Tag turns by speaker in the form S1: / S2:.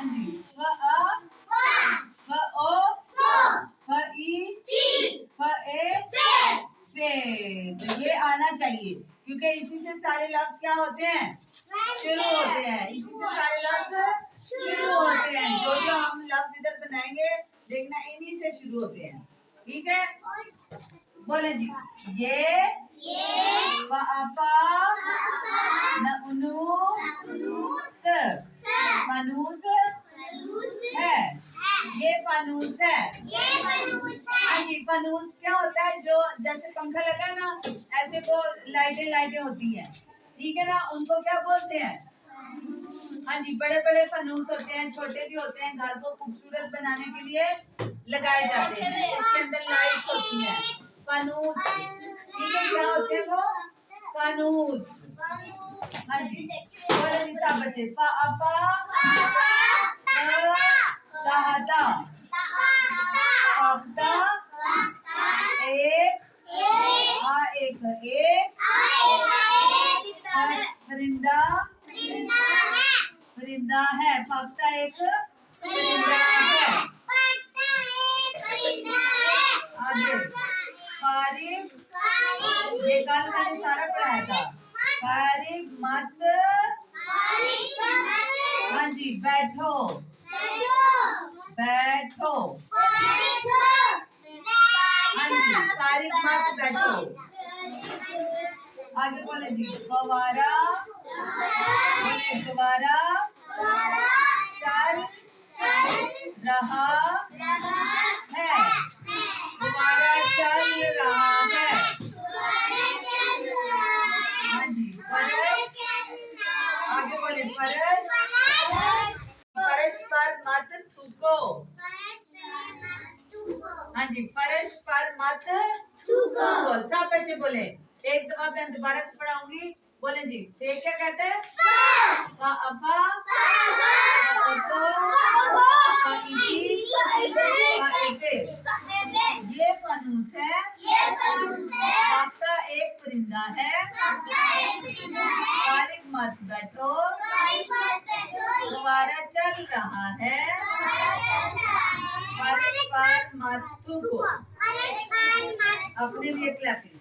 S1: हाँ जी, फ अ फ ओ फ ई फ ए फे। तो ये आना चाहिए क्योंकि इसी से सारे लफ्ज क्या होते हैं, शुरू होते हैं। इसी से सारे लफ्ज शुरू होते हैं। जो जो हम लफ्ज इधर बनाएंगे देखना इन्हीं से शुरू होते हैं। ठीक है, बोले जी। ये फानूस है। ये फानूस है। हाँ जी, फानूस क्या होता है, जो जैसे पंखा लगा है ना, ऐसे वो लाइटें होती हैं, ठीक है ना, उनको क्या बोलते हैं। हाँ जी, बड़े बड़े फानूस होते हैं, छोटे भी होते हैं, घर को खूबसूरत बनाने के लिए लगाए जाते हैं। इसके अंदर लाइट्स होती हैं। फानूस, ठीक है, क्या होते हैं वो, फानूस। हाँ जी, बोलो जी सब बच्चे। परिंदा है। फाख्ता एक परिंदा है। आगे फारिग, ये कल मैंने सारा पढ़ाया था। फारिग मत, हाँ जी, बैठो बैठो। हाँ जी, फारिग मत बैठो। आगे बोले जी। फवारा, बोले फवारा चल रहा है। फवारा चल रहा है। हाँ जी, फर्श, आगे बोले फर्श, फर्श पर मत थूको। हाँ जी, फर्श पर मत थूको। सब बच्चे बोले। एक दफा मैं दोबारा से पढ़ाऊंगी। बोले जी। फिर क्या कहते हैं, ये फानूस है। आपका एक परिंदा है। फारिग मत बैठो। फवारा चल रहा है। फर्श पर मत थूको। अपने लिए क्लैपिंग।